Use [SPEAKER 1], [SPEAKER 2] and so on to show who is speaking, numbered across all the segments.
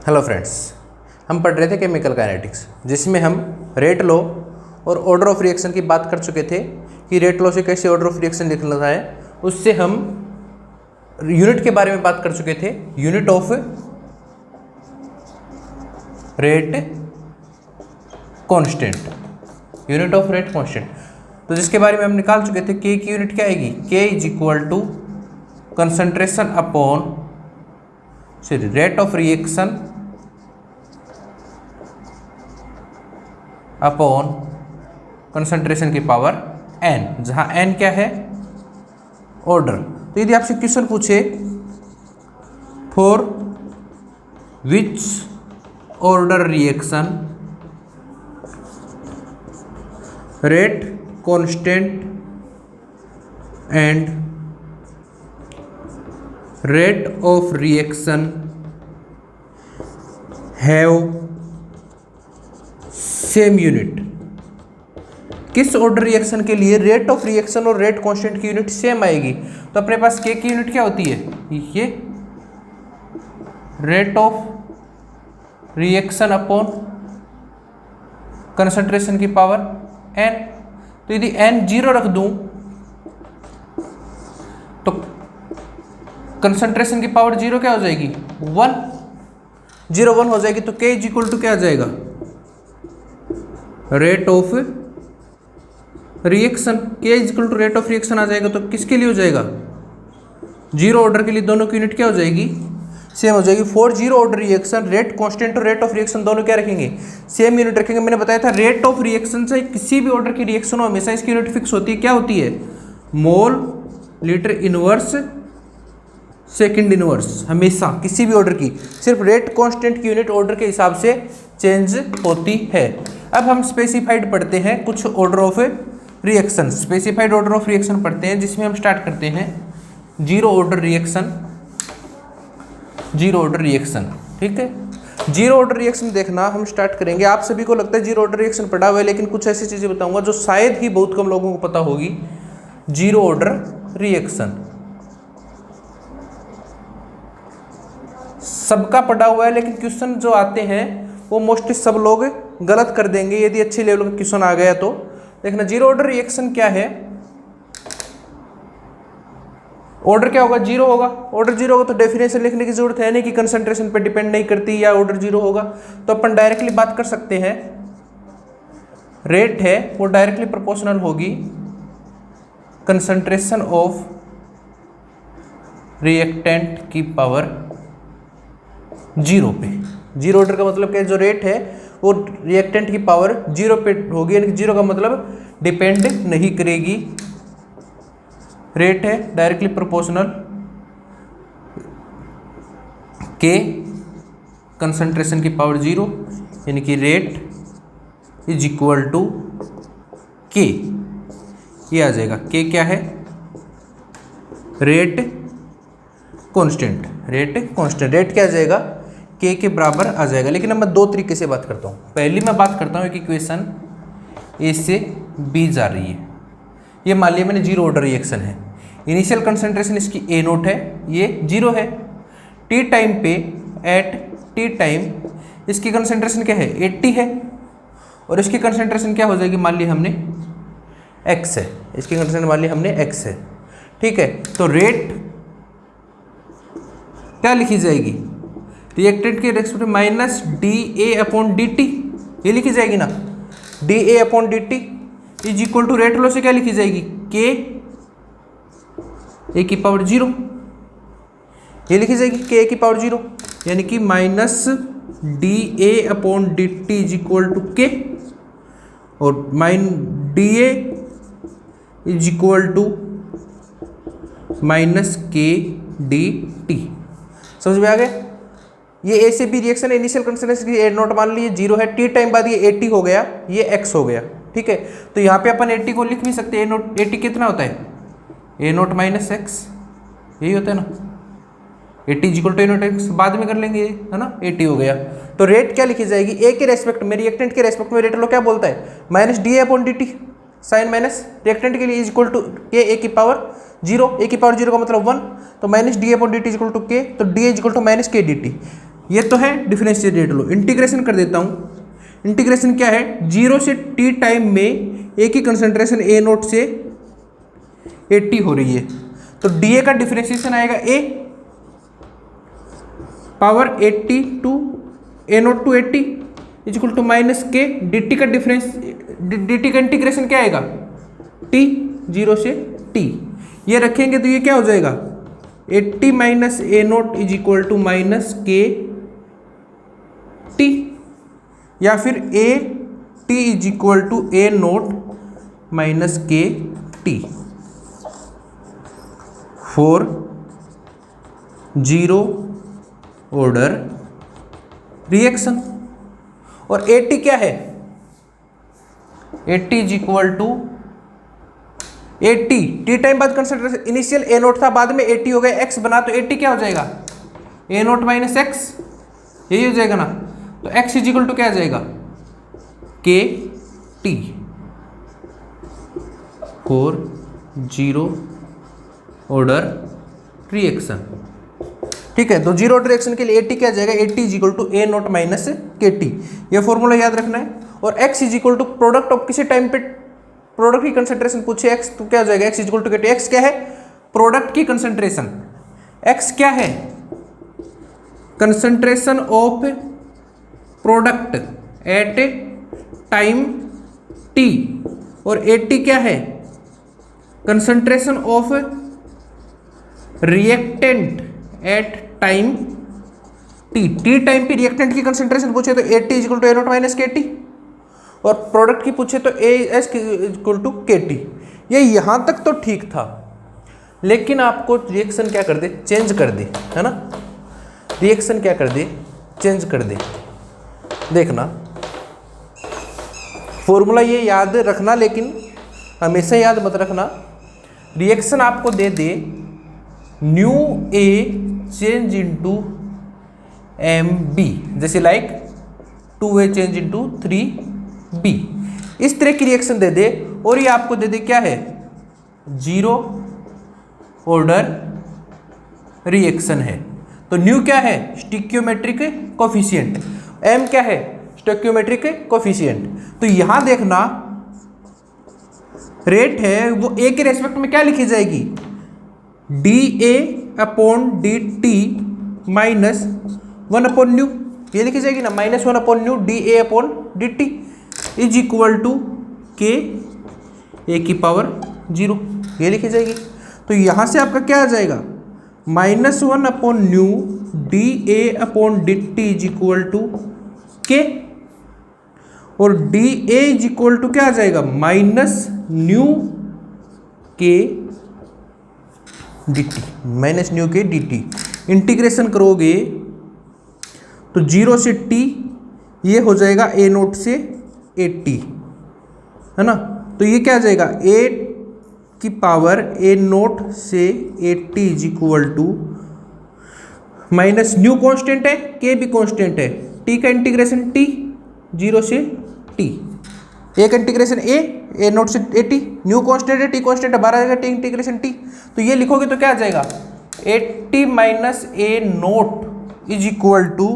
[SPEAKER 1] Hello friends, हम पढ़ रहे थे केमिकल काइनेटिक्स, जिसमें हम रेट लॉ और ऑर्डर ऑफ रिएक्शन की बात कर चुके थे कि रेट लॉ से कैसे ऑर्डर ऑफ रिएक्शन निकलता है। उससे हम यूनिट के बारे में बात कर चुके थे, unit of rate constant, unit of rate constant. तो जिसके बारे में हम निकाल चुके थे, के की यूनिट क्या आएगी, K is equal to concentration upon rate of reaction upon concentration की पावर n, जहां n क्या है, ऑर्डर। तो यदि आपसे क्वेश्चन पूछे for which order reaction rate constant and rate of reaction have same unit, किस ऑर्डर रिएक्शन के लिए रेट ऑफ रिएक्शन और रेट कांस्टेंट की यूनिट सेम आएगी। तो अपने पास के की यूनिट क्या होती है, ये rate of reaction upon concentration की पावर n। तो यदि n 0 रख दूं तो कंसंट्रेशन की पावर 0 क्या हो जाएगी, 1, 0 1 हो जाएगी। तो k इज इक्वल टू क्या आ जाएगा, rate of reaction, K is equal to rate of reaction आ जाएगा। तो किसके लिए हो जाएगा, जीरो ऑर्डर के लिए दोनों की यूनिट क्या हो जाएगी, सेम हो जाएगी। For zero order reaction rate constant और रेट ऑफ रिएक्शन दोनों क्या रखेंगे, सेम यूनिट रखेंगे। मैंने बताया था रेट ऑफ रिएक्शन से किसी भी ऑर्डर की रिएक्शन हो हमेशा इसकी यूनिट फिक्स होती है, क्या होती है, mole litre inverse second inverse. हमेशा किसी भी ऑर्डर की सिर्फ रेट कांस्टेंट की यूनिट ऑर्डर के हिसाब से चेंज होती है। अब हम स्पेसिफाइड पढ़ते हैं कुछ order of reaction, specified order of reaction पढ़ते हैं, जिसमें हम स्टार्ट करते हैं zero order reaction. Zero order reaction, ठीक है। जीरो ऑर्डर रिएक्शन देखना हम स्टार्ट करेंगे। आप सभी को लगता है जीरो ऑर्डर रिएक्शन पढ़ा हुआ है, लेकिन कुछ ऐसी चीजें बताऊंगा जो शायद ही बहुत कम लोगों को पता होगी। जीरो ऑर्डर रिएक्शन सबका पढ़ा हुआ है, लेकिन क्वेश्चन जो आते हैं वो मोस्टली सब लोग गलत कर देंगे। यदि अच्छे लेवल का क्वेश्चन आ गया तो देखना, जीरो ऑर्डर रिएक्शन क्या है। ऑर्डर क्या होगा, जीरो होगा। ऑर्डर जीरो होगा तो डेफिनेशन लिखने की जरूरत है नहीं कि कंसंट्रेशन पे डिपेंड नहीं करती या ऑर्डर जीरो होगा। तो अपन डायरेक्टली बात कर सकते हैं, रेट है वो डायरेक्टली प्रोपोर्शनल होगी कंसंट्रेशन ऑफ रिएक्टेंट की पावर जीरो पे। जीरो ऑर्डर का मतलब क्या है, जो रेट है वो रिएक्टेंट की पावर जीरो पे होगी, यानी जीरो का मतलब डिपेंड नहीं करेगी। रेट है डायरेक्टली प्रोपोर्शनल के कंसंट्रेशन की पावर जीरो, यानी कि रेट इज इक्वल टू के, ये आ जाएगा। के क्या है, rate constant, rate constant. Rate क्या आ जाएगा, के के बराबर आ जाएगा। लेकिन अब मैं दो तरीके से बात करता हूँ। पहली मैं बात करता हूँ एक इक्वेशन ए से बी जा रही है, ये मान लिया मैंने जीरो ऑर्डर रिएक्शन है। इनिशियल कंसंट्रेशन इसकी ए नोट है, ये जीरो है। टी टाइम पे, एट टी टाइम इसकी कंसंट्रेशन क्या है, 80 है, और इसकी कंसंट्रेशन क्या हो जाएगी, मान लिया हमने एक्स है, इसकी कंसंट्रेशन मान लिया हमने एक्स है, ठीक है। तो रेट क्या लिखी जाएगी, रिएक्टेंट के रेस्पेक्ट में minus D A upon D T, ये लिखी जाएगी ना, D A upon D T is equal to rate law से क्या लिखी जाएगी, के ए की पावर जीरो, ये लिखी जाएगी के ए की पावर जीरो, यानी कि minus D A upon D T is equal to K, और D A is equal to minus K D T. समझ में आ गया। ये ए से बी रिएक्शन है, इनिशियल कंसंट्रेशन की ए नोट मान लीजिए जीरो है, टी टाइम बाद ये 80 हो गया, ये एक्स हो गया, ठीक है। तो यहाँ पे अपन 80 को लिख भी सकते हैं, ए नोट 80 कितना होता है, ए नोट माइनस एक्स, यही होता है ना, 80 equal to A naught X, बाद में कर लेंगे, है ना, 80 हो गया। तो रेट क्या लिखी जाएगी, ए के रेस्पेक्ट में, रिएक्टेंट के रेस्पेक्ट में रेट लो क्या बोलता है, minus D A upon D T, sign minus reactant के लिए is equal to K A की पावर जीरो, ए की पावर जीरो का मतलब 1, तो minus D upon D T is equal to K, तो D is equal to minus K D T. ये तो है डिफरेंशिएट लो, इंटीग्रेशन कर देता हूँ। इंटीग्रेशन क्या है, 0 से t टाइम में ए की कंसंट्रेशन ए नोट से ए टी हो रही है, तो डी ए का डिफरेंशिएशन आएगा A power 80 to A naught to 80 is equal to minus K, D T का डिफरेंस, डी टी का इंटीग्रेशन क्या आएगा, टी 0 से टी, ये रखेंगे तो ये क्या हो जाएगा 80 minus A naught is equal to minus K T, या फिर A T is equal to A note minus K T for zero order reaction. और ए टी क्या है, A T is equal to A T time बाद concentration, initial A naught था, बाद में A T हो गया, एक्स बना, तो ए टी क्या हो जाएगा ए नोट माइनस एक्स, यही हो जाएगा ना। तो एक्स इज इक्वल टू क्या आ जाएगा के T for zero order reaction. ठीक है, तो जीरो ऑर्डर रिएक्शन के लिए ए टी क्या आ जाएगा, A T is equal to A note minus K T, यह फॉर्मूला याद रखना है। और X is equal to product of किसी टाइम पे प्रोडक्ट की कंसंट्रेशन पूछे एक्स, तो क्या हो जाएगा X is equal to K T. X क्या है, प्रोडक्ट की कंसंट्रेशन, एक्स क्या है concentration of product at time T, और ए टी क्या है concentration of reactant at time T. T time पे रिएक्टेंट की कंसंट्रेशन पूछे तो A T is equal to A note minus K T, और प्रोडक्ट की पूछे तो A S equal to K T. ये यहाँ तक तो ठीक था, लेकिन आपको रिएक्शन क्या कर दे, चेंज कर दे, है ना, रिएक्शन क्या कर दे, चेंज कर दे। देखना फॉर्मूला ये याद रखना, लेकिन हमेशा याद मत रखना। रिएक्शन आपको दे दे nu A change into M B, जैसे like 2a change into 3b, इस तरह की रिएक्शन दे दे, और ये आपको दे दे क्या है जीरो ऑर्डर रिएक्शन है। तो न्यू क्या है स्टिक्योमेट्रिक कोफिशिएंट, एम क्या है स्टोइकियोमेट्रिक कोफिशिएंट। तो यहां देखना रेट है वो ए के रेस्पेक्ट में क्या लिखी जाएगी, D A upon D T minus 1 upon nu, ये लिखी जाएगी ना, minus 1 upon nu D A upon D T is equal to K A की पावर 0, ये लिखी जाएगी। तो यहां से आपका क्या आ जाएगा minus 1 upon nu D A upon D T is equal to K, और D A is equal to क्या आ जाएगा minus nu K D T, minus nu K D T. Integration करोगे तो 0 से t ये हो जाएगा ए नोट से ए टी, है ना। तो ये क्या आ जाएगा ए की पावर ए नोट से A T is equal to minus nu constant है, के भी कॉन्स्टेंट है, टी का इंटीग्रेशन टी 0 से टी, ए का इंटीग्रेशन ए नोट से ए टी, न्यू कॉन्स्टेंट है, टी कॉन्स्टेंट है, 12 आ जाएगा टी इंटीग्रेशन टी। तो ये लिखोगे तो क्या आ जाएगा 80 minus A naught is equal to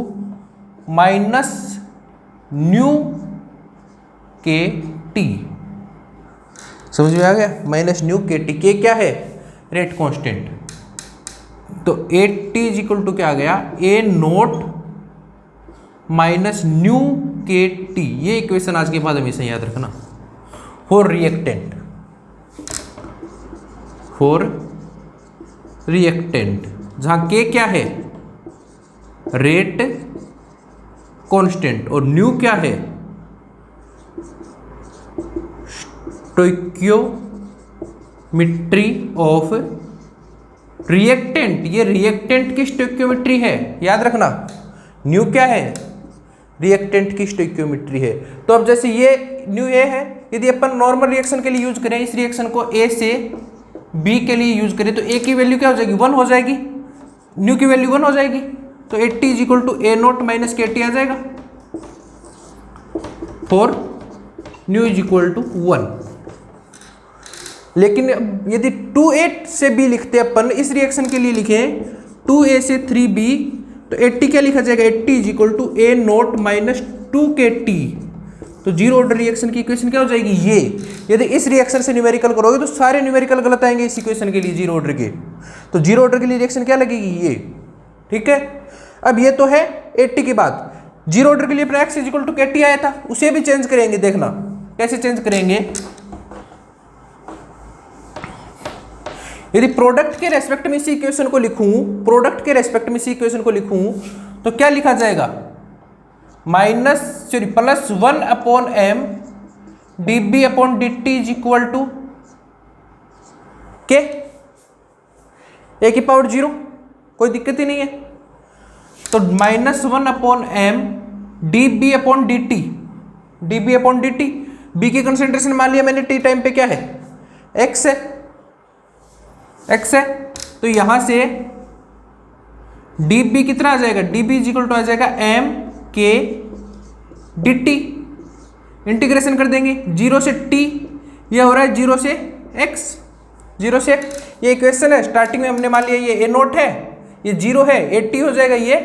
[SPEAKER 1] minus nu K T, समझ में आ गया, माइनस न्यू के टी, के क्या है रेट कांस्टेंट। तो 80 इज इक्वल टू क्या आ गया ए note minus nu K T, ये इक्वेशन आज के बाद हमेशा याद रखना फॉर रिएक्टेंट, फॉर रिएक्टेंट, जहां के क्या है रेट कांस्टेंट और न्यू क्या है स्टोइकियोमेट्री ऑफ रिएक्टेंट, ये रिएक्टेंट की स्टोइकियोमेट्री है, याद रखना। न्यू क्या है रिएक्टेंट की स्टोइकियोमेट्री है। तो अब जैसे ये न्यू ए है, यदि अपन नॉर्मल रिएक्शन के लिए यूज करें, इस रिएक्शन को ए से बी के लिए यूज करें, तो ए की वैल्यू क्या हो जाएगी 1 हो जाएगी, न्यू की वैल्यू 1 हो जाएगी, तो 80 is equal to A note minus K T आ जाएगा for nu is equal to 1। लेकिन यदि 2a से b लिखते अपन, इस रिएक्शन के लिए लिखें 2a से 3b तो 80 क्या लिखा जाएगा, 80 is equal to A note minus 2KT। तो जीरो ऑर्डर रिएक्शन की इक्वेशन क्या हो जाएगी ये। यदि इस रिएक्शन से न्यूमेरिकल करोगे तो सारे न्यूमेरिकल गलत आएंगे इस इक्वेशन के लिए जीरो ऑर्डर के। तो जीरो ऑर्डर के लिए रिएक्शन क्या लगेगी ये, ठीक है। अब ये तो है 80 के बाद जीरो ऑर्डर के लिए अपना x is equal to KT आया था, उसे भी चेंज करेंगे। देखना कैसे चेंज करेंगे। यदि प्रोडक्ट के रेस्पेक्ट में इसी इक्वेशन को लिखूं, प्रोडक्ट के रेस्पेक्ट में इसी इक्वेशन को लिखूं तो क्या लिखा जाएगा, +1/m dB/dt is equal to K A की पावर 0, कोई दिक्कत ही नहीं है। तो -1/m dB/dt, बी की कंसेंट्रेशन मान लिया मैंने टी टाइम पे क्या है, x है। तो यहां से dB कितना आ जाएगा, dB इज इक्वल टू आ जाएगा mK/dt। इंटीग्रेशन कर देंगे 0 से t, यह हो रहा है 0 से x, 0 से x। ये इक्वेशन है, स्टार्टिंग में हमने मान लिया ये a नोट है, ये 0 है, 80 हो जाएगा, ये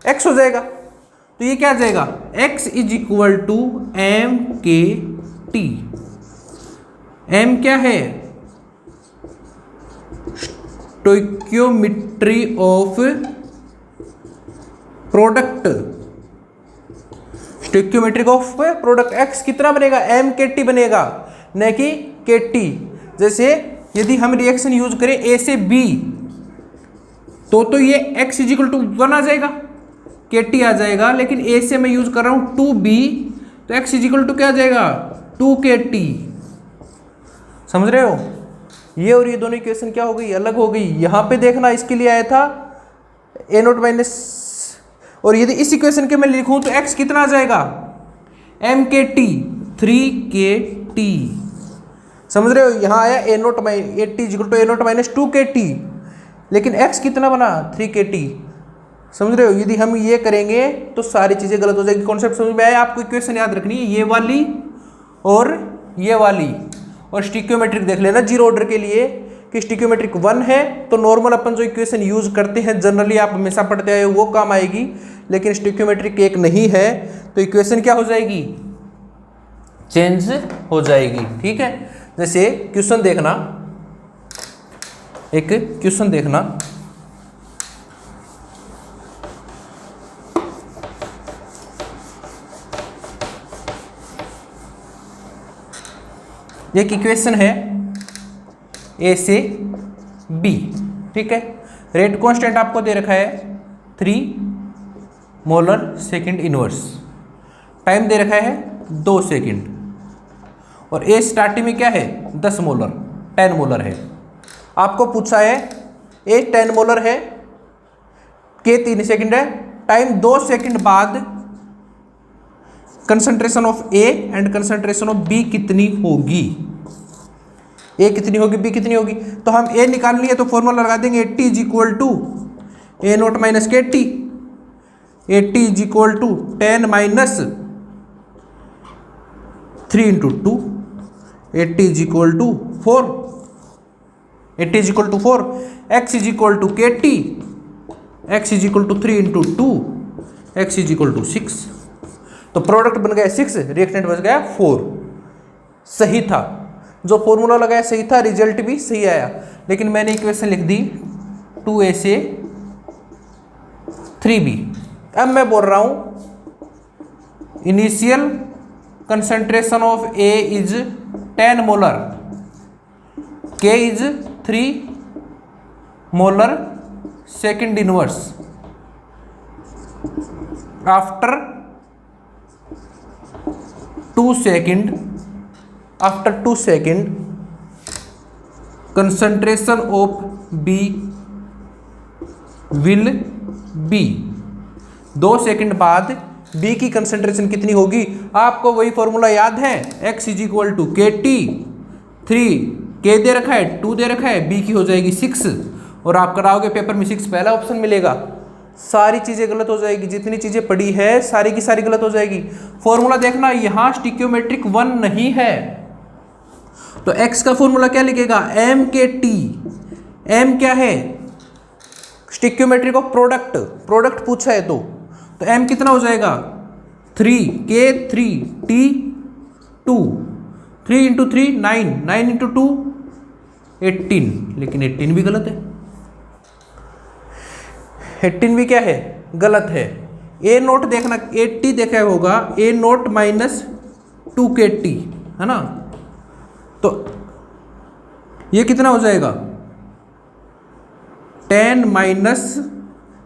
[SPEAKER 1] x हो जाएगा। तो ये क्या आ जाएगा, x is equal to mK/t। m क्या है, stoichiometry of product, stoichiometric of product. x कितना बनेगा, mK/t बनेगा, न कि KT। जैसे यदि हम रिएक्शन यूज करें A से B तो ये x इज इक्वल टू 1 आ जाएगा, KT आ जाएगा। लेकिन A से मैं यूज कर रहा हूं 2B, तो x इज इक्वल टू क्या आ जाएगा, 2KT। समझ रहे हो, ये और ये दोनों इक्वेशन क्या हो गई, अलग हो गई। यहां पे देखना इसके लिए आया था a नोट माइनस, और यदि इस इक्वेशन के मैं लिखूं तो x कितना आ जाएगा, mK/t 3KT। समझ रहे हो, यहां आया a नोट माइनस 2KT, लेकिन x कितना बना 3KT। समझ रहे हो, यदि हम ये करेंगे तो सारी चीजें गलत हो जाएगी। कॉन्सेप्ट समझ में आया, आपको इक्वेशन याद रखनी है, ये वाली और ये वाली। और स्टिक्योमेट्रिक देख लेना जीरो ऑर्डर के लिए कि स्टिक्योमेट्रिक 1 है तो नॉर्मल अपन जो इक्वेशन यूज करते हैं जनरली आप हमेशा पढ़ते आए वो काम आएगी। लेकिन स्टिक्योमेट्रिक 1 नहीं है तो इक्वेशन क्या हो जाएगी, चेंज हो जाएगी, ठीक है। जैसे क्वेश्चन देखना, एक क्वेश्चन देखना, एक इक्वेशन है A से B, ठीक है। रेट कांस्टेंट आपको दे रखा है 3 मोलर सेकंड इनवर्स, टाइम दे रखा है 2 सेकंड, और A स्टार्टिंग में क्या है 10 मोलर 10 मोलर है। आपको पूछा है A 10 मोलर है, K 3 सेकंड है, टाइम 2 सेकंड बाद concentration of A and concentration of B कितनी होगी, A कितनी होगी B कितनी होगी। तो हम A निकाल लिए तो फॉर्मूला लगा देंगे 80 is equal to A nought minus KT, 80 is equal to 10 minus 3 into 2, 80 is equal to 4, 80 is equal to 4, x is equal to KT, x is equal to 3 into 2, x is equal to 6। तो product बन गया 6, reactant बन गया 4। सही था, जो formula लगाया सही था, रिजल्ट भी सही आया। लेकिन मैंने इक्वेशन लिख दी 2A से 3B। अब मैं बोल रहा हूं initial concentration of A is 10 molar, K is 3 molar second inverse, after 2 second concentration of B will be, 2 second बाद B की कंसंट्रेशन कितनी होगी। आपको वही फॉर्मूला याद है, x is equal to KT, 3 K दे रखा है, 2 दे रखा है, B की हो जाएगी 6, और आप कराओगे पेपर में 6 पहला ऑप्शन मिलेगा। सारी चीजें गलत हो जाएगी, जितनी चीजें पड़ी है सारी की सारी गलत हो जाएगी। फॉर्मूला देखना, यहां स्टिक्योमेट्रिक 1 नहीं है तो x का फॉर्मूला क्या लिखेगा, mkt। m क्या है स्टिक्योमेट्रिक ऑफ प्रोडक्ट, प्रोडक्ट पूछा है तो m कितना हो जाएगा 3 K3 T2, 3 इंटू 3 9, 9 इंटू 2 18, लेकिन 18 भी गलत है, 18 भी क्या है गलत है। ए नोट देखना 80 देखा होगा, ए नोट माइनस 2KT है ना, तो ये कितना हो जाएगा 10 माइनस,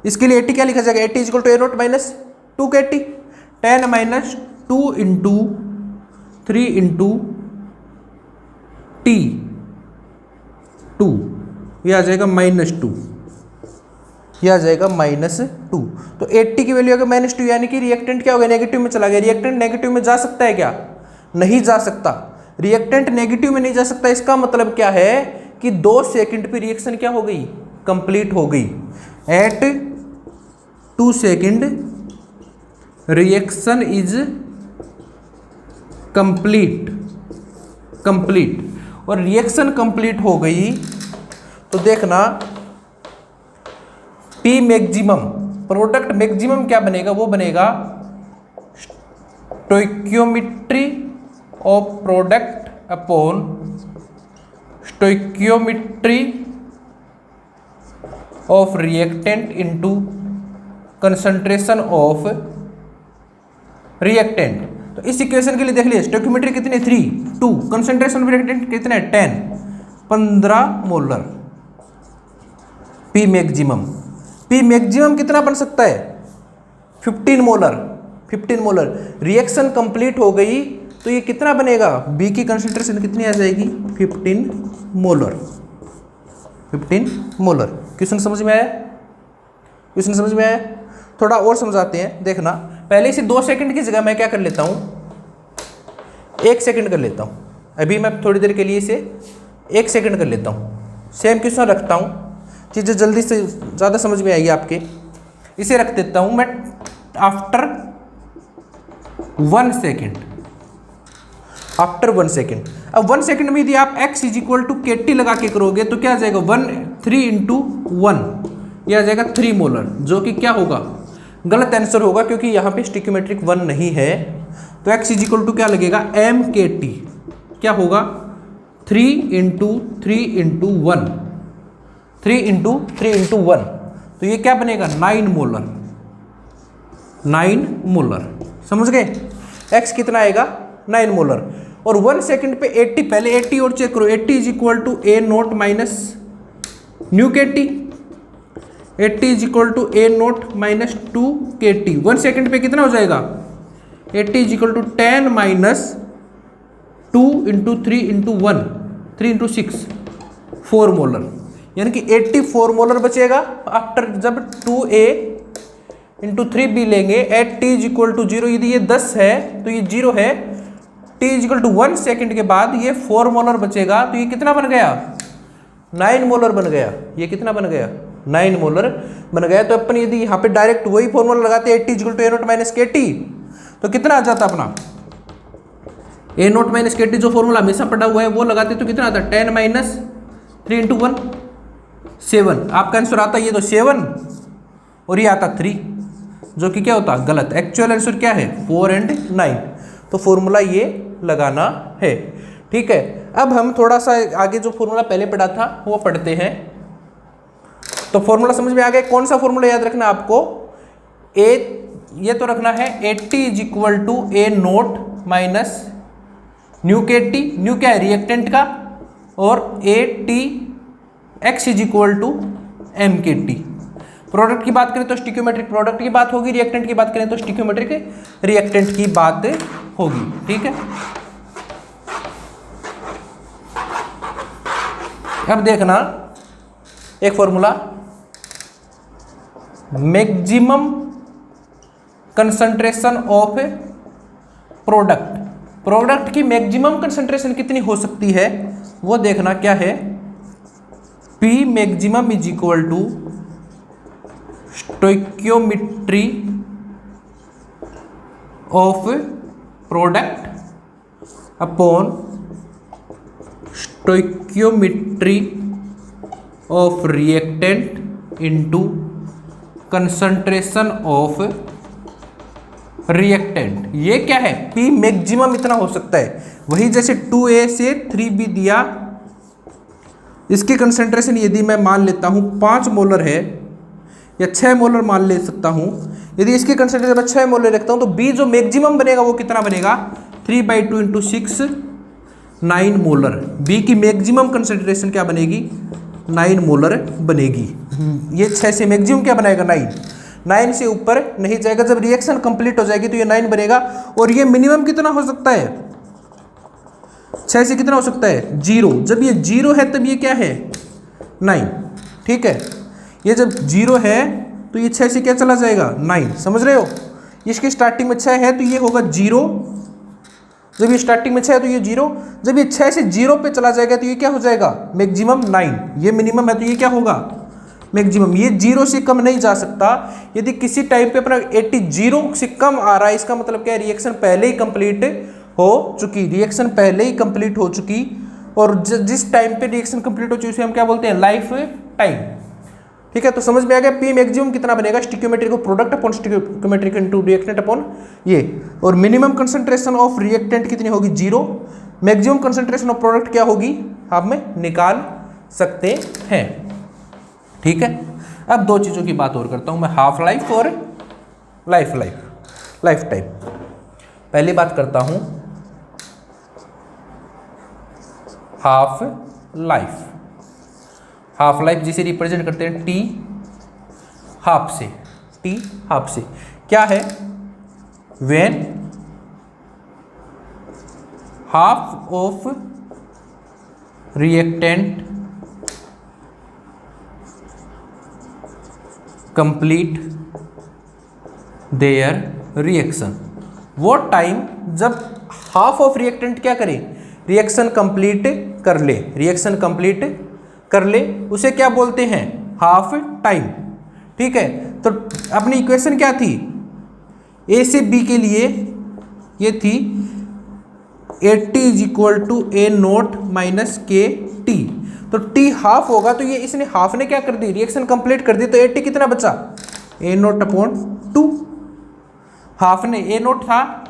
[SPEAKER 1] इसके लिए 80 क्या लिखा जाएगा 80 equal to A note minus 2KT, 10 minus 2 into 3 into T 2, ये आ जाएगा -2, ये आ जाएगा -2। तो 80 की वैल्यू अगर -2 यानी कि रिएक्टेंट क्या हो गया नेगेटिव में चला गया। रिएक्टेंट नेगेटिव में जा सकता है क्या, नहीं जा सकता। रिएक्टेंट नेगेटिव में नहीं जा सकता, इसका मतलब क्या है कि 2 सेकंड पे रिएक्शन क्या हो गई कंप्लीट हो गई। At 2 second reaction is complete, और रिएक्शन कंप्लीट हो गई तो देखना P मैक्सिमम, प्रोडक्ट मैक्सिमम क्या बनेगा, वो बनेगा stoichiometry of product upon stoichiometry of reactant into concentration of reactant. तो इस इक्वेशन के लिए देख लीजिए स्टोइकियोमेट्री कितनी 3, 2, कंसंट्रेशन ऑफ रिएक्टेंट कितने 10, 15 मोलर। P मैक्सिमम कितना बन सकता है 15 मोलर। रिएक्शन कंप्लीट हो गई तो ये कितना बनेगा, B की कंसंट्रेशन कितनी आ जाएगी 15 मोलर। क्वेश्चन समझ में आया? थोड़ा और समझाते हैं, देखना। पहले इसे 2 सेकंड की जगह मैं क्या कर लेता हूँ 1 सेकंड कर लेता हूँ। अभी मैं थोड़ी देर के लिए इसे 1 सेकंड कर लेता हूँ। सेम क्वेश्चन रखता हूँ, चीज़ें जल्दी से ज़्यादा समझ में आएगी आपके। इसे रख देता हूँ मैं आफ्टर 1 सेकेंड। अब 1 सेकेंड में यदि आप x is equal to KT लगा के करोगे तो क्या आ जाएगा 3 इंटू 1, यह आ जाएगा 3 मोलर, जो कि क्या होगा गलत आंसर होगा क्योंकि यहाँ पे स्टिक्योमेट्रिक 1 नहीं है। तो x इज इक्वल टू क्या लगेगा MKT, क्या होगा 3 इंटू 3 इंटू 1, 3 इंटू 1, तो ये क्या बनेगा 9 मोलर। समझ गए, x कितना आएगा 9 मोलर। और 1 सेकंड पे 80, पहले 80 और चेक करो, 80 is equal to A note minus nu KT, 80 is equal to A note minus 2KT। 1 second पे कितना हो जाएगा 80 is equal to 10 minus 2 into 3 into 1, 3 into 6, 4 molar, यानी कि 84 मोलर बचेगा आफ्टर जब 2A इंटू 3B लेंगे। At T is equal to 0, यदि ये 10 है तो ये 0 है, T is equal to 1 second के बाद ये 4 मोलर बचेगा, तो ये कितना बन गया 9 मोलर बन गया। ये कितना बन गया 9 मोलर बन गया। तो अपन यदि यहाँ पे डायरेक्ट वही फॉर्मूला लगाते 80 is equal to A note minus KT, तो कितना आ जाता अपना ए नोट माइनस KT, जो फॉर्मूला हमेशा पड़ा हुआ है वो लगाते तो कितना आता 10 माइनस 3 इंटू 1, 7। आपका आंसर आता ये तो 7 और ये आता 3, जो कि क्या होता गलत। एक्चुअल आंसर क्या है 4 और 9, तो फॉर्मूला ये लगाना है। ठीक है, अब हम थोड़ा सा आगे जो फॉर्मूला पहले पढ़ा था वो पढ़ते हैं। तो फॉर्मूला समझ में आ गया, कौन सा फॉर्मूला याद रखना आपको, ये तो रखना है 80 is equal to A note minus nu KT, nu क्या है रिएक्टेंट का, और AT x is equal to MKT। Product की बात करें तो स्टिक्योमेट्रिक प्रोडक्ट की बात होगी, रिएक्टेंट की बात करें तो स्टिक्योमेट्रिक रिएक्टेंट की बात होगी। ठीक है, अब देखना एक formula, maximum concentration of product की मैक्सिमम कंसंट्रेशन कितनी हो सकती है वो देखना क्या है। P maximum is equal to stoichiometry of product upon stoichiometry of reactant into concentration of reactant. ये क्या है, P मैक्सिमम इतना हो सकता है। वही जैसे 2A से 3B दिया, इसकी कंसंट्रेशन यदि मैं मान लेता हूँ 5 मोलर है या 6 मोलर मान ले सकता हूँ, यदि इसकी कंसंट्रेशन मैं 6 मोलर रखता हूँ तो B जो मैक्सिमम बनेगा वो कितना बनेगा, 3/2 इंटू 6 9 मोलर। B की मैक्सिमम कंसंट्रेशन क्या बनेगी, 9 मोलर बनेगी। ये 6 से मैक्सिमम क्या बनाएगा, 9 से ऊपर नहीं जाएगा। जब रिएक्शन कंप्लीट हो जाएगी तो ये 9 बनेगा। और ये मिनिमम कितना हो सकता है, 6 से कितना हो सकता है, 0। जब ये 0 है तब ये क्या है, 9। ठीक है, ये जब 0 है तो ये 6 से क्या चला जाएगा, 9। समझ रहे हो, इसकी स्टार्टिंग में 6 है तो ये होगा 0। जब ये स्टार्टिंग में 6 है तो ये 0। जब ये 6 से 0 पे चला जाएगा तो ये क्या हो जाएगा, मैक्सिमम 9। ये मिनिमम है तो ये क्या होगा, मैक्सिमम। ये 0 से कम नहीं जा सकता। यदि किसी टाइम पे अपना 80 0 से कम आ रहा है, इसका मतलब क्या है, रिएक्शन पहले ही कंप्लीट हो चुकी, रिएक्शन पहले ही कंप्लीट हो चुकी। और जिस टाइम पे रिएक्शन कंप्लीट हो चुकी उसे हम क्या बोलते हैं, लाइफ टाइम। ठीक है, तो समझ में आ गया P मैक्सिमम कितना बनेगा, स्टिक्योमेट्री को product upon stoichiometry into reactant upon ये। और मिनिमम कंसंट्रेशन ऑफ रिएक्टेंट कितनी होगी, 0। मैक्सिमम कंसंट्रेशन ऑफ प्रोडक्ट क्या होगी, आप में निकाल सकते हैं। ठीक है, अब दो चीज़ों की बात और करता हूं मैं, हाफ लाइफ और लाइफ टाइम। पहली बात करता हूं हाफ लाइफ। हाफ लाइफ जिसे रिप्रेजेंट करते हैं T हाफ से। क्या है, when half of reactant complete their reaction. वो टाइम जब हाफ ऑफ रिएक्टेंट क्या करे, रिएक्शन कंप्लीट कर ले, उसे क्या बोलते हैं, हाफ टाइम। ठीक है, तो अपनी इक्वेशन क्या थी, A से B के लिए ये थी 80 = A0 - KT। तो T हाफ होगा तो ये इसने हाफ ने क्या कर दी, रिएक्शन कंप्लीट कर दी, तो 80 कितना बचा, A0/2। हाफ ने A0 था,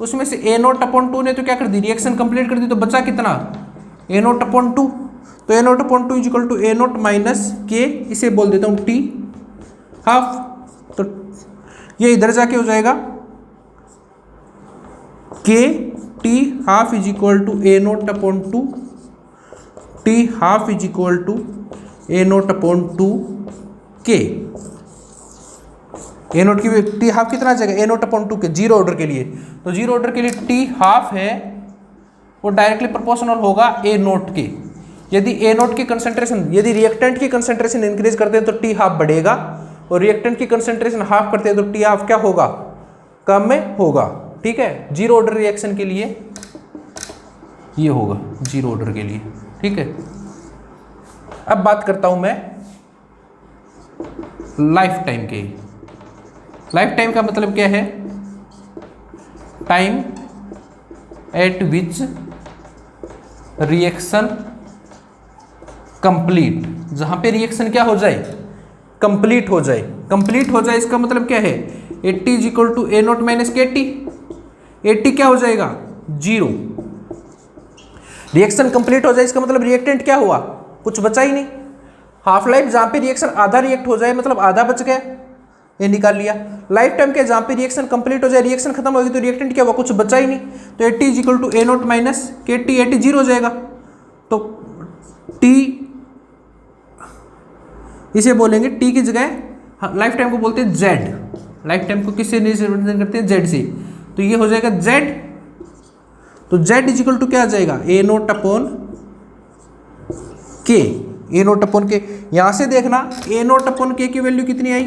[SPEAKER 1] उसमें से A0/2 ने तो क्या कर दी, रिएक्शन कंप्लीट कर दी, तो बचा कितना, A0/2। तो A0/2 = A0 - K, इसे बोल देता हूँ T हाफ। तो ये इधर जाके हो जाएगा KT half = A0/2, T half = A0/2 K। A0 की T हाफ कितना आ जाएगा, A0/2 के, 0 ऑर्डर के लिए। तो 0 ऑर्डर के लिए T हाफ है वो डायरेक्टली प्रोपोर्शनल होगा A0 के। यदि A0 की कंसंट्रेशन, यदि रिएक्टेंट की कंसंट्रेशन इंक्रीज करते हैं तो T हाफ बढ़ेगा, और रिएक्टेंट की कंसंट्रेशन हाफ करते हैं तो T हाफ क्या होगा, कम में होगा। ठीक है, 0 ऑर्डर रिएक्शन के लिए ये होगा, 0 ऑर्डर के लिए। ठीक है, अब बात करता हूं मैं लाइफ टाइम के। लाइफ टाइम का मतलब क्या है, time eight which reaction complete, जहां पे रिएक्शन क्या हो जाए, कंप्लीट हो जाए। इसका मतलब क्या है, 80 = A0 - KT। 80 क्या हो जाएगा, 0। रिएक्शन कंप्लीट हो जाए इसका मतलब रिएक्टेंट क्या हुआ, कुछ बचा ही नहीं। हाफ लाइफ जहां पे रिएक्शन आधा रिएक्ट हो जाए मतलब आधा बच गया, ये निकाल लिया। लाइफ टाइम के जहां पे रिएक्शन कंप्लीट हो जाए, रिएक्शन खत्म होगी तो रिएक्टेंट क्या हुआ, कुछ बचा ही नहीं। तो 80 = A0 - KT, 80 0 हो जाएगा। तो T इसे बोलेंगे, T की जगह लाइफ टाइम को बोलते हैं Z। लाइफ टाइम को किससे रिप्रेजेंट करते हैं, Z से। तो ये हो जाएगा Z। तो Z = क्या आ जाएगा, A0/K। A0/K, यहां से देखना A0/K की वैल्यू कितनी आई,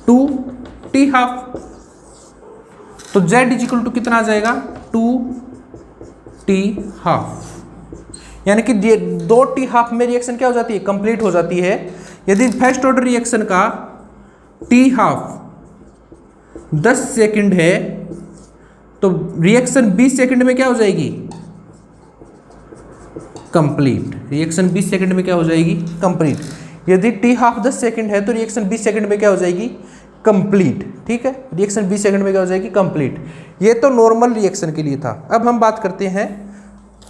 [SPEAKER 1] 2T हाफ। तो Z = कितना आ जाएगा, 2T हाफ। यानी कि 2T हाफ में रिएक्शन क्या हो जाती है, कंप्लीट हो जाती है। यदि फर्स्ट ऑर्डर रिएक्शन का T हाफ 10 सेकंड है तो रिएक्शन 20 सेकंड में क्या हो जाएगी, कंप्लीट। रिएक्शन 20 सेकंड में क्या हो जाएगी, कंप्लीट। यदि टी हाफ 10 सेकंड है तो रिएक्शन 20 सेकंड में क्या हो जाएगी, कंप्लीट। ठीक है, रिएक्शन 20 सेकंड में क्या हो जाएगी, कंप्लीट। ये तो नॉर्मल रिएक्शन के लिए था। अब हम बात करते हैं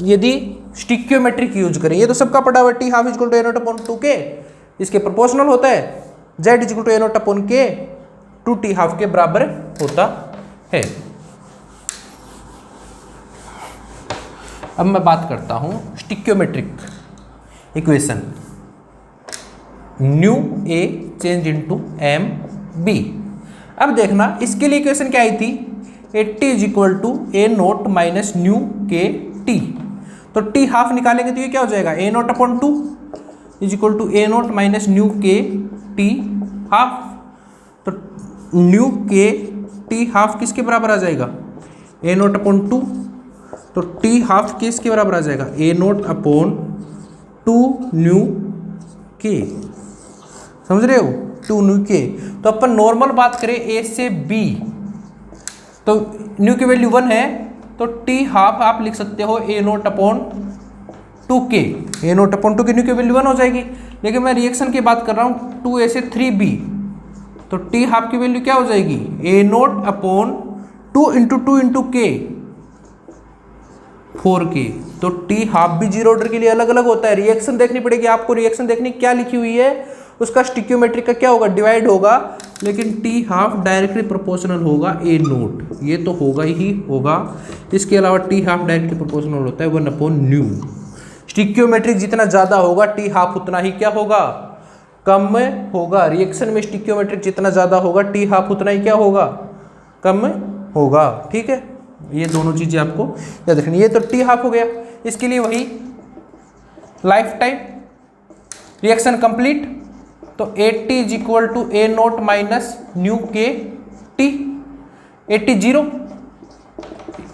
[SPEAKER 1] यदि स्टिक्योमेट्रिक यूज करें। ये तो सबका पड़ा हुआ T half equal to A naught upon 2k, इसके प्रोपोर्शनल होता है। z equal to A naught upon k 2t half के बराबर होता है। अब मैं बात करता हूं stoichiometric equation, nu A change into M B. अब देखना इसके लिए इक्वेशन क्या आई थी, 80 is equal to A note minus nu K T. तो टी हाफ निकालेंगे तो ये क्या हो जाएगा, A note upon 2 is equal to A note minus nu K T half. तो न्यू के टी हाफ किसके बराबर आ जाएगा, ए नोट अपॉन 2। तो टी हाफ किसके बराबर आ जाएगा, ए नोट अपॉन 2 न्यू के। समझ रहे हो, 2 न्यू के। तो अपन नॉर्मल बात करें ए से बी, तो न्यू की वैल्यू 1 है, तो टी हाफ आप लिख सकते हो ए नोट अपॉन 2k। ए नोट अपॉन 2k न्यू की वैल्यू 1 हो जाएगी। लेकिन मैं रिएक्शन की बात कर रहा हूँ 2a से 3b, तो टी हाफ की वैल्यू क्या हो जाएगी, A note upon 2 into 2 into के 4k। तो टी हाफ भी जीरो ऑर्डर के लिए अलग अलग होता है। रिएक्शन देखनी पड़ेगी आपको, रिएक्शन देखनी क्या लिखी हुई है, उसका स्टिक्योमेट्रिक का क्या होगा, डिवाइड होगा। लेकिन टी हाफ डायरेक्टली प्रोपोर्शनल होगा ए नोट, ये तो होगा ही होगा। इसके अलावा टी हाफ डायरेक्टली प्रोपोर्शनल होता है 1 अपॉन न्यू। स्टिक्योमेट्रिक जितना ज़्यादा होगा टी हाफ उतना ही क्या होगा, कम होगा। रिएक्शन में स्टिक्योमेट्रिक जितना ज़्यादा होगा टी हाफ उतना ही क्या होगा, कम होगा। ठीक है, ये दोनों चीज़ें आपको याद रखनी। ये तो टी हाफ हो गया, इसके लिए वही लाइफ टाइम रिएक्शन कंप्लीट। तो 80 is equal to A note minus nu K T, 80 0,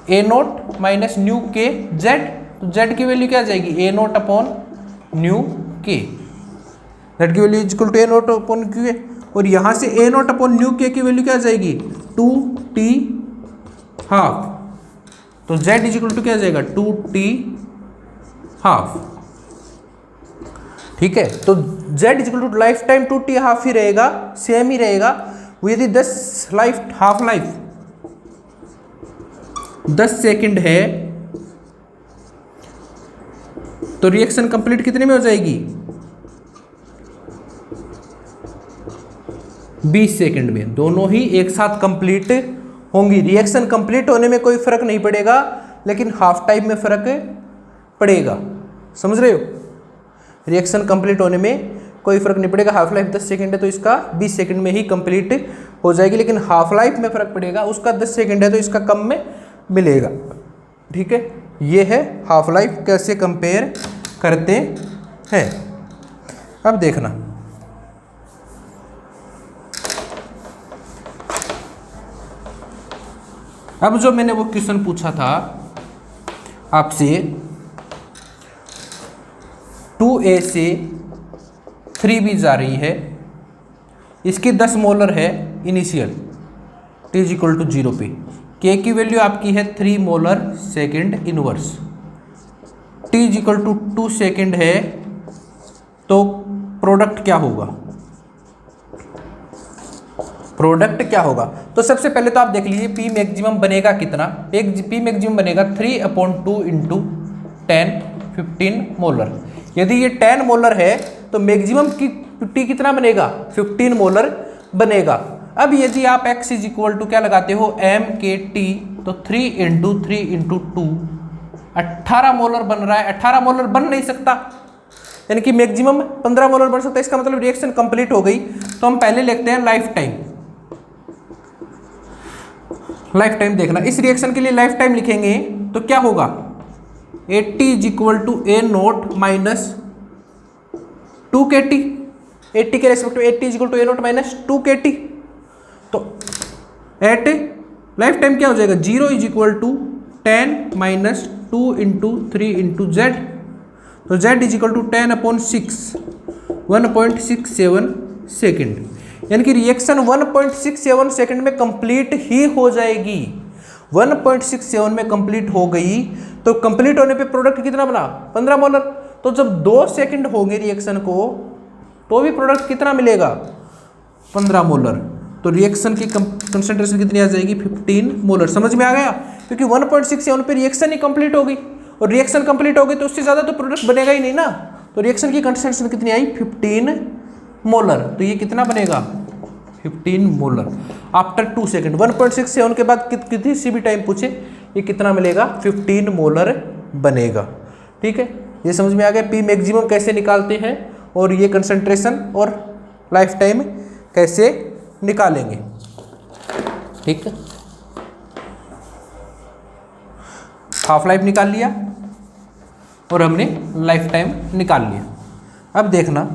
[SPEAKER 1] A note minus nu K Z. तो जेड की वैल्यू क्या आ जाएगी, A note upon nu K. Z की value is equal to A note upon Q है, और यहाँ से ए नोट अपॉन न्यू के की वैल्यू क्या आ जाएगी, 2t हाफ। तो जेड इज इक्वल टू क्या आ जाएगा, 2t हाफ। ठीक है, तो z is equal to life time 2t half ही रहेगा, सेम ही रहेगा। वो यदि 10 हाफ लाइफ 10 सेकंड है तो रिएक्शन कंप्लीट कितने में हो जाएगी, 20 सेकंड में। दोनों ही एक साथ कंप्लीट होंगी। रिएक्शन कंप्लीट होने में कोई फर्क नहीं पड़ेगा, लेकिन हाफ टाइम में फर्क पड़ेगा। समझ रहे हो, रिएक्शन कंप्लीट होने में कोई फर्क नहीं पड़ेगा। हाफ लाइफ 10 सेकंड है तो इसका 20 सेकंड में ही कंप्लीट हो जाएगी, लेकिन हाफ लाइफ में फर्क पड़ेगा, उसका 10 सेकंड है तो इसका कम में मिलेगा। ठीक है, ये है हाफ लाइफ कैसे कंपेयर करते हैं। अब देखना, अब जो मैंने वो क्वेश्चन पूछा था आपसे, 2a से 3b जा रही है, इसकी 10 मोलर है initial, t is equal to 0 पे। k की वैल्यू आपकी है 3 molar second inverse. t is equal to 2 second है, तो प्रोडक्ट क्या होगा, प्रोडक्ट क्या होगा। तो सबसे पहले तो आप देख लीजिए पी मैक्सिमम बनेगा कितना, पी मैक्सिमम बनेगा 3/2 इंटू 10 15 मोलर। यदि ये 10 मोलर है तो मैक्सिमम की टी कितना बनेगा, 15 मोलर बनेगा। अब यदि आप x इज इक्वल टू क्या लगाते हो, एम के टी, तो 3 इंटू 3 इंटू 2 18 मोलर बन रहा है। 18 मोलर बन नहीं सकता, यानी कि मैक्सिमम 15 मोलर बन सकता है। इसका मतलब रिएक्शन कंप्लीट हो गई। तो हम पहले लिखते हैं लाइफ टाइम। लाइफ टाइम देखना, इस रिएक्शन के लिए लाइफ टाइम लिखेंगे तो क्या होगा, 80 is equal to A note minus 2kt। 80 के respect 80 is equal to A note minus 2kt। तो एट लाइफ टाइम क्या हो जाएगा, 0 is equal to 10 minus 2 into 3 into Z. तो Z is equal to 10/6, 1.67 second. यानी कि रिएक्शन 1.67 सेकंड में complete ही हो जाएगी। 1.67 में कंप्लीट हो गई तो कंप्लीट होने पे प्रोडक्ट कितना बना, 15 मोलर। तो जब 2 सेकंड होंगे रिएक्शन को तो भी प्रोडक्ट कितना मिलेगा 15 मोलर। तो रिएक्शन की कंसंट्रेशन कितनी आ जाएगी 15 मोलर। समझ में आ गया? क्योंकि 1.67 पे रिएक्शन ही कंप्लीट होगी और रिएक्शन कंप्लीट होगी तो उससे ज़्यादा तो प्रोडक्ट बनेगा ही नहीं ना। तो रिएक्शन की कंसंट्रेशन कितनी आई 15 मोलर। तो ये कितना बनेगा 15 मोलर आफ्टर 2 सेकेंड। 1.67 के बाद कितनी सी भी टाइम पूछे ये कितना मिलेगा 15 मोलर बनेगा। ठीक है, ये समझ में आ गया पी मैक्सिमम कैसे निकालते हैं और ये कंसंट्रेशन और लाइफ टाइम कैसे निकालेंगे। ठीक है, हाफ लाइफ निकाल लिया और हमने लाइफ टाइम निकाल लिया। अब देखना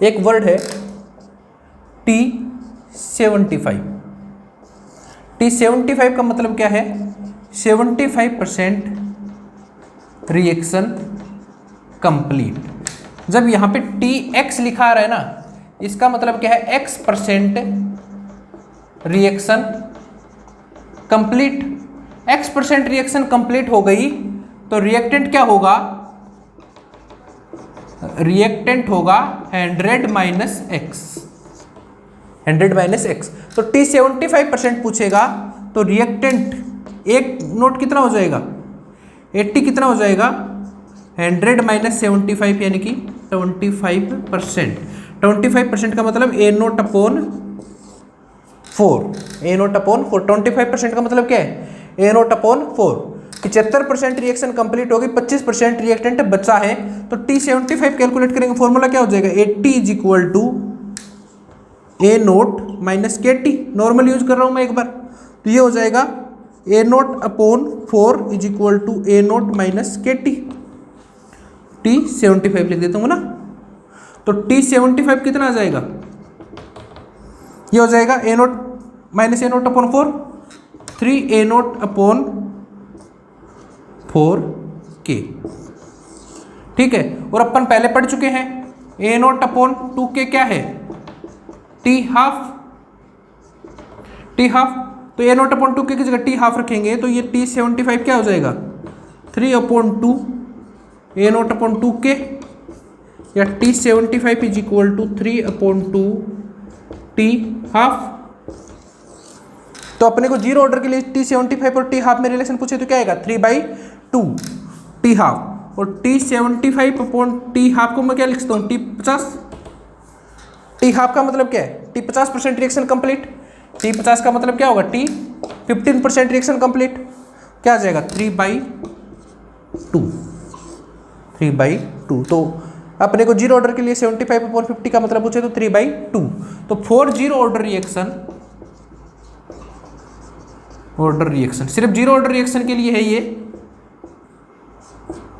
[SPEAKER 1] एक वर्ड है T75। T75 का मतलब क्या है 75% रिएक्शन कंप्लीट। जब यहाँ पे TX लिखा रहा है ना इसका मतलब क्या है X% reaction complete. X% reaction complete हो गई तो रिएक्टेंट क्या होगा, रिएक्टेंट होगा 100 माइनस एक्स। 100 minus x. तो T75% पूछेगा तो रिएक्टेंट एक नोट कितना हो जाएगा 80 कितना हो जाएगा 100 माइनस 75 यानी कि 25%। 25% का मतलब ए नोट अपॉन 4। ए नोट अपॉन 4। 25% का मतलब क्या है ए नोट अपॉन 4। 75% रिएक्शन कंप्लीट होगी, 25% रिएक्टेंट बचा है। तो T75 कैलकुलेट करेंगे, फॉर्मूला क्या हो जाएगा 80 is equal to A note minus K T. Normal use कर रहा हूं मैं एक बार, तो ये हो जाएगा A note upon 4 is equal to A note minus K T. T75 लिख देता हूँ ना। तो T75 कितना आ जाएगा, ये हो जाएगा A note minus A note upon 4, 3 A naught upon 4K। ठीक है, और अपन पहले पढ़ चुके हैं ए नोट अपॉन 2K क्या है टी हाफ। तो ए नोट अपॉन 2K की जगह टी हाफ रखेंगे तो ये T75 क्या हो जाएगा 3/2 ए नोट अपॉन 2K या T75 is equal to 3/2 T half. तो अपने को जीरो ऑर्डर के लिए T75 और टी हाफ में रिलेशन पूछे तो क्या आएगा 3/2 टी हाफ। और T75 अपॉन टी हाफ को मैं क्या लिख सकता हूँ T50। टी हाफ का मतलब क्या है T50% रिएक्शन कंप्लीट। T50 का मतलब क्या होगा T15% रिएक्शन कंप्लीट। क्या आ जाएगा 3/2। तो अपने को जीरो ऑर्डर के लिए 75/50 का मतलब पूछे तो 3/2। तो 4 जीरो ऑर्डर रिएक्शन सिर्फ जीरो ऑर्डर रिएक्शन के लिए है ये।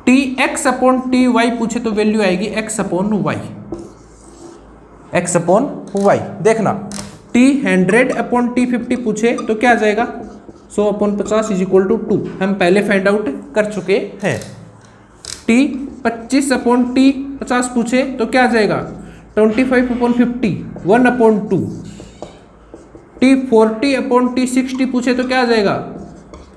[SPEAKER 1] Tx अपॉन Ty पूछे तो वैल्यू आएगी x अपॉन y। देखना T100 अपॉन T50 पूछे तो क्या आ जाएगा 100/50 इज इक्वल टू 2। हम पहले फाइंड आउट कर चुके हैं। T25 अपॉन T50 पूछे तो क्या आ जाएगा 25/50 1/2। T40 अपॉन T60 पूछे तो क्या आ जाएगा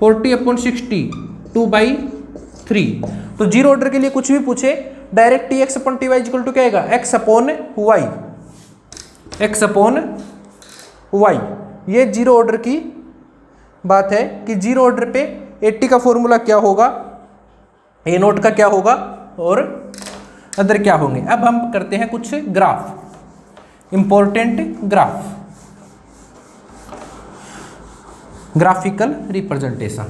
[SPEAKER 1] 40/60 2/3। तो जीरो ऑर्डर के लिए कुछ भी पूछे direct Tx upon Ty equal to क्या आएगा x अपॉन y। ये जीरो ऑर्डर की बात है कि जीरो ऑर्डर पे 80 का फॉर्मूला क्या होगा, ए नोट का क्या होगा और अदर क्या होंगे। अब हम करते हैं कुछ graph, important graphical representation.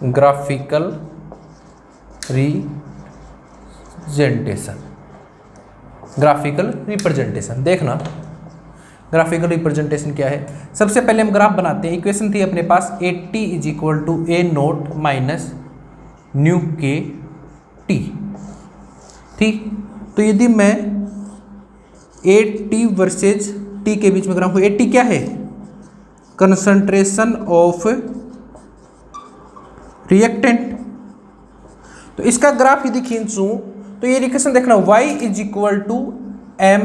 [SPEAKER 1] Graphical representation देखना ग्राफिकल रिप्रेजेंटेशन क्या है। सबसे पहले हम ग्राफ बनाते हैं। इक्वेशन थी अपने पास 80 is equal to A note minus nu K T थी। तो यदि मैं ए टी वर्सेज टी के बीच में ग्राफ हूँ, ए टी क्या है कंसंट्रेशन ऑफ रिएक्टेंट। तो इसका ग्राफ यदि खींचूं तो ये इक्वेशन देखना y is equal to M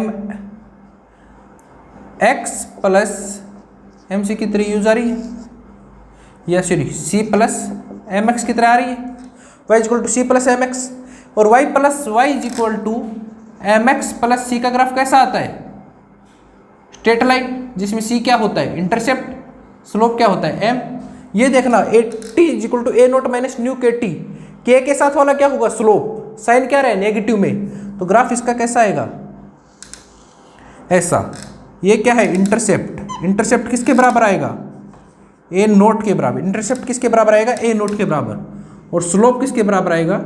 [SPEAKER 1] X plus M C की 3 यूज आ रही है। या sorry C plus M X की तरह आ रही है, Y is equal to C plus M X, और Y plus Y is equal to M X plus C का ग्राफ कैसा आता है? स्ट्रेट लाइन, जिसमें सी क्या होता है? इंटरसेप्ट, स्लोप क्या होता है? एम। ये देखना A T is equal to A note minus nu K T, के साथ वाला क्या होगा? स्लोप, साइन क्या रहे? नेगेटिव में, तो ग्राफ इसका कैसा आएगा? ऐसा। ये क्या है? इंटरसेप्ट। इंटरसेप्ट किसके बराबर आएगा? ए नोट के बराबर। इंटरसेप्ट किसके बराबर आएगा? ए नोट के बराबर। और स्लोप किसके बराबर आएगा?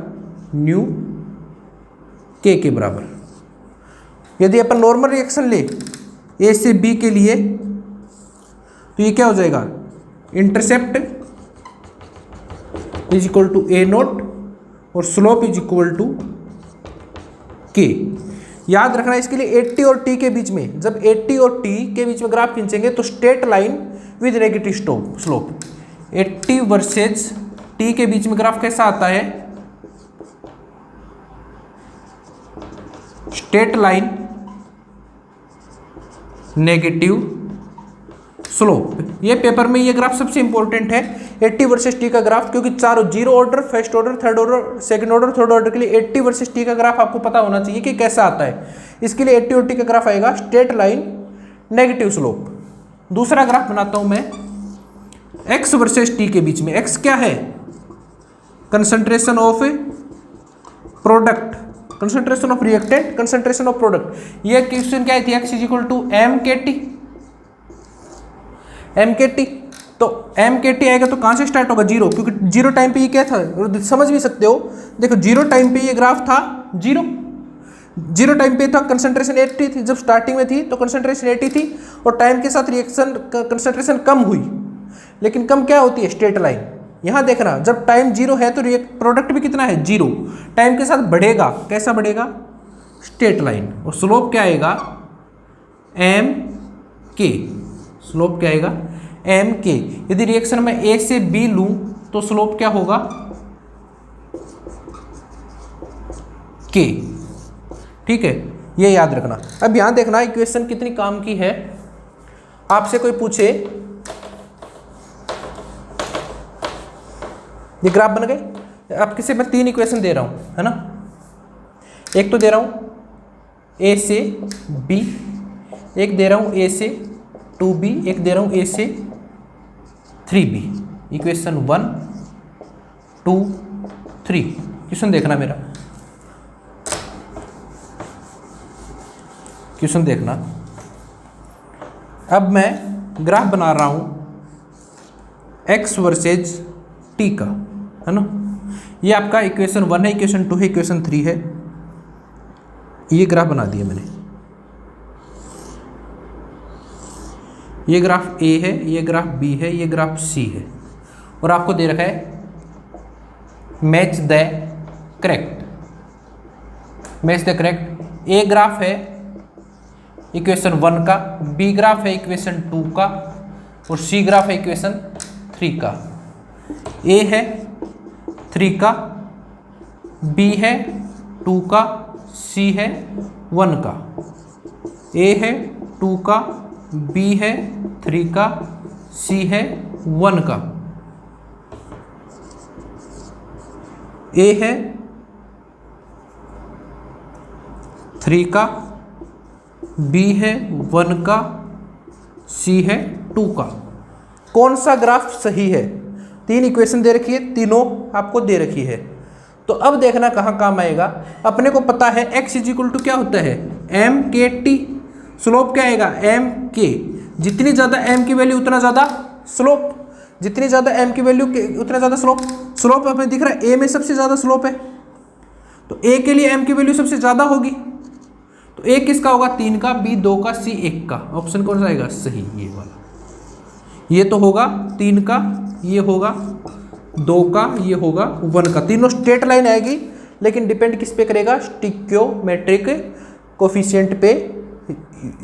[SPEAKER 1] न्यू के बराबर। यदि अपन नॉर्मल रिएक्शन ले ए से बी के लिए, तो ये क्या हो जाएगा? Intercept is equal to A nought और slope is equal to K. याद रखना इसके लिए 80 और टी के बीच में, जब 80 और टी के बीच में ग्राफ खींचेंगे तो straight line with negative slope. 80 versus T के बीच में ग्राफ कैसा आता है? Straight line negative slope. ये पेपर में ये ग्राफ सबसे इंपॉर्टेंट है, 80 वर्सेस टी का ग्राफ, क्योंकि चारों zero order, first order, third order, second order, third order के लिए 80 वर्सेस टी का ग्राफ आपको पता होना चाहिए कि कैसा आता है। इसके लिए 80 और टी का ग्राफ आएगा स्ट्रेट लाइन नेगेटिव स्लोप। दूसरा ग्राफ बनाता हूं मैं एक्स वर्सेस टी के बीच में। एक्स क्या है? Concentration of product, concentration of reactant, concentration of product. ये क्वेश्चन क्या थी? X is equal to M K T, M K T. तो एम के टी आएगा तो कहां से स्टार्ट होगा? जीरो, क्योंकि जीरो टाइम पे ये क्या था? और समझ भी सकते हो, देखो जीरो टाइम पे ये ग्राफ था जीरो, जीरो टाइम पे था, कंसंट्रेशन 80 थी जब स्टार्टिंग में थी, तो कंसंट्रेशन 80 थी, और टाइम के साथ रिएक्शन कंसंट्रेशन कम हुई, लेकिन कम क्या होती है? Straight line. यहां देखना, जब टाइम जीरो है तो प्रोडक्ट भी कितना है? जीरो। टाइम के साथ बढ़ेगा, कैसा बढ़ेगा? Straight line. और स्लोप क्या आएगा? एम के। स्लोप क्या आएगा? एम के। यदि रिएक्शन में ए से बी लूं तो स्लोप क्या होगा? के। ठीक है, ये याद रखना। अब यहां देखना इक्वेशन कितनी काम की है। आपसे कोई पूछे ये ग्राफ बन गए, आप किसे मैं 3 इक्वेशन दे रहा हूं, है ना? एक तो दे रहा हूं ए से बी, एक दे रहा हूं ए से 2b, एक दे रहा हूं ए से 3b। इक्वेशन 1 2 3। क्वेश्चन देखना मेरा, क्वेश्चन देखना। अब मैं ग्राफ बना रहा हूं x वर्सेज t का, है ना? ये आपका इक्वेशन 1 है, इक्वेशन 2 है, इक्वेशन 3 है। ये ग्राफ बना दिया मैंने। ये ग्राफ A है, ये ग्राफ B है, ये ग्राफ C है, और आपको दे रखा है match the correct, match the correct. A graph है इक्वेशन 1 का, B ग्राफ है इक्वेशन 2 का, और C ग्राफ है इक्वेशन 3 का। A है 3 का, B है 2 का, C है 1 का। A है 2 का, B है 3 का, C है 1 का। A है 3 का, B है 1 का, C है 2 का। कौन सा ग्राफ सही है? 3 इक्वेशन दे रखी है, तीनों आपको दे रखी है। तो अब देखना कहाँ काम आएगा। अपने को पता है x इज इक्वल टू क्या होता है? M K T. स्लोप क्या आएगा? एम के। जितनी ज़्यादा m की वैल्यू उतना ज़्यादा स्लोप, जितनी ज़्यादा m की वैल्यू उतना ज़्यादा स्लोप। स्लोप हमें दिख रहा है a में सबसे ज़्यादा स्लोप है, तो a के लिए m की वैल्यू सबसे ज़्यादा होगी, तो a किसका होगा? 3 का, b 2 का, c 1 का। ऑप्शन कौन सा आएगा? सही, ये वाला। ये तो होगा 3 का, ये होगा 2 का, ये होगा 1 का। तीनों स्ट्रेट लाइन आएगी, लेकिन डिपेंड किस पे करेगा? स्टिक्योमेट्रिक कोफिशिएंट पे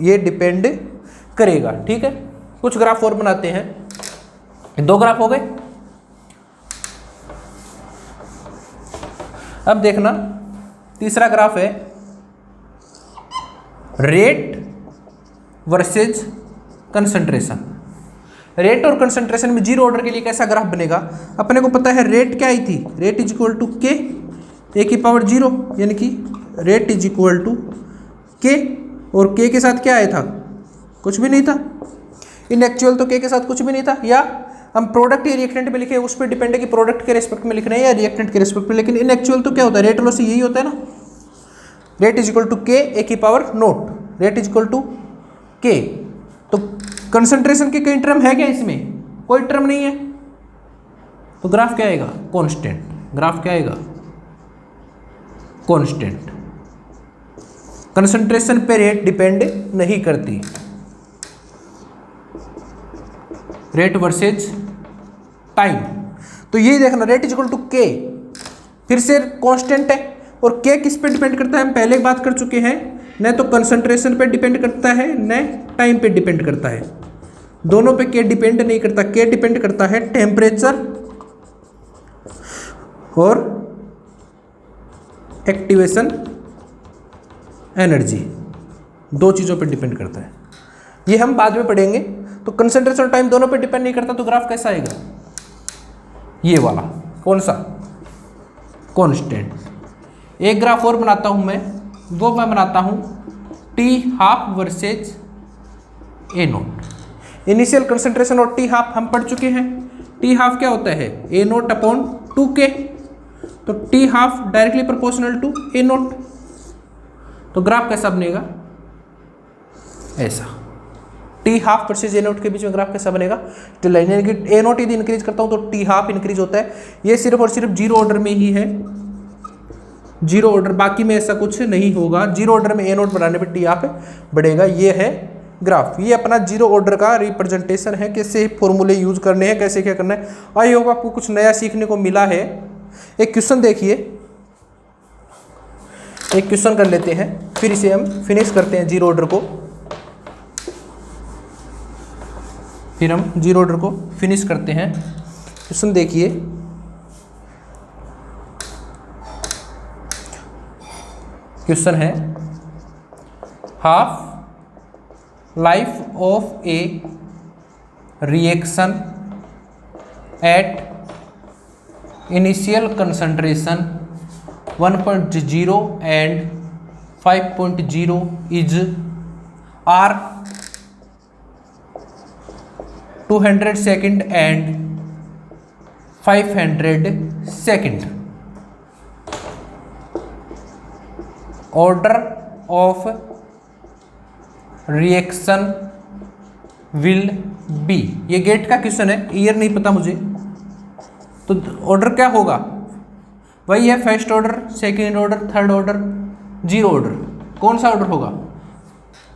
[SPEAKER 1] ये डिपेंड करेगा। ठीक है, कुछ ग्राफ और बनाते हैं। 2 ग्राफ हो गए। अब देखना तीसरा ग्राफ है रेट वर्सेज कंसंट्रेशन। रेट और कंसंट्रेशन में जीरो ऑर्डर के लिए कैसा ग्राफ बनेगा, अपने को पता है रेट क्या आई थी, rate is equal to K A की पावर 0, यानी कि rate is equal to K, और के के साथ क्या आया था, कुछ भी नहीं था। इन एक्चुअल तो के के साथ कुछ भी नहीं था, या हम प्रोडक्ट या रिएक्टेंट में लिखे उस पर डिपेंड है कि प्रोडक्ट के रेस्पेक्ट में लिख रहे हैं या रिएक्टेंट के रेस्पेक्ट में, लेकिन इन एक्चुअल तो क्या होता है, रेट लॉस यही होता है ना, rate is equal to K A की power nought, rate is equal to K. तो कंसंट्रेशन के कई टर्म है क्या इसमें, कोई टर्म नहीं है, तो ग्राफ क्या आएगा, कांस्टेंट। ग्राफ क्या आएगा, कांस्टेंट। कंसंट्रेशन पे रेट डिपेंड नहीं करती, रेट वर्सेज टाइम। तो यही देखना, रेट इज इक्वल टू के फिर से कांस्टेंट है, और के किस पे डिपेंड करता है, हम पहले बात कर चुके हैं, न तो कंसंट्रेशन पे डिपेंड करता है न टाइम पे डिपेंड करता है, दोनों पे के डिपेंड नहीं करता। के डिपेंड करता है टेम्परेचर और एक्टिवेशन एनर्जी, दो चीज़ों पे डिपेंड करता है, ये हम बाद में पढ़ेंगे। तो कंसंट्रेशन और टाइम दोनों पे डिपेंड नहीं करता, तो ग्राफ कैसा आएगा, ये वाला, कौन सा, कांस्टेंट। एक ग्राफ और बनाता हूं वो मैं बनाता हूं T half versus A note. Initial concentration और टी हाफ हम पढ़ चुके हैं। टी हाफ क्या होता है, ए नोट अपॉन 2k, तो T half directly proportional to A nought. तो ग्राफ कैसा बनेगा, ऐसा, T half versus A nought के बीच में ग्राफ कैसा बनेगा, तो लाइन, यानी कि ए नोट यदि इंक्रीज करता हूं तो टी हाफ इंक्रीज होता है। ये सिर्फ और सिर्फ जीरो ऑर्डर में ही है, जीरो ऑर्डर, बाकी में ऐसा कुछ नहीं होगा। जीरो ऑर्डर में ए नोट बढ़ाने पर टी हाफ बढ़ेगा। ये है ग्राफ, ये अपना जीरो ऑर्डर का रिप्रेजेंटेशन है, कैसे फॉर्मूले यूज करने हैं, कैसे क्या करना है। आई होप आपको कुछ नया सीखने को मिला है। एक क्वेश्चन देखिए, एक क्वेश्चन कर लेते हैं, फिर इसे हम फिनिश करते हैं जीरो ऑर्डर को, फिर हम जीरो ऑर्डर को फिनिश करते हैं। क्वेश्चन देखिए, क्वेश्चन है half life of A reaction at initial concentration 1.0 and 5.0 is R 200 second and 500 second. Order of reaction will be, ये गेट का क्वेश्चन है, ईयर नहीं पता मुझे, तो ऑर्डर क्या होगा, वही है first order, second order, third order, zero order, कौन सा ऑर्डर होगा।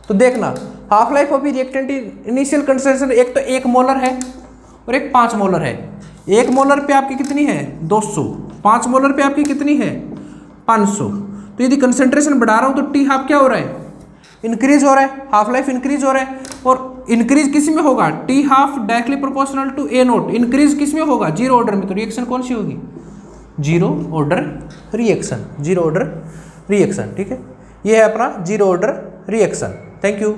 [SPEAKER 1] तो देखना, half life of reactant initial concentration, एक तो 1 मोलर है और एक 5 मोलर है। 1 मोलर पे आपकी कितनी है 200, 5 मोलर पे आपकी कितनी है 500। तो यदि कंसंट्रेशन बढ़ा रहा हूँ तो टी हाफ क्या हो रहा है, इंक्रीज हो रहा है, हाफ लाइफ इंक्रीज हो रहा है। और इंक्रीज किस में होगा, T half directly proportional to A nought. Increase किस में होगा, जीरो ऑर्डर में। तो रिएक्शन कौन सी होगी, zero order reaction, zero order reaction. ठीक है, ये है अपना zero order reaction. Thank you.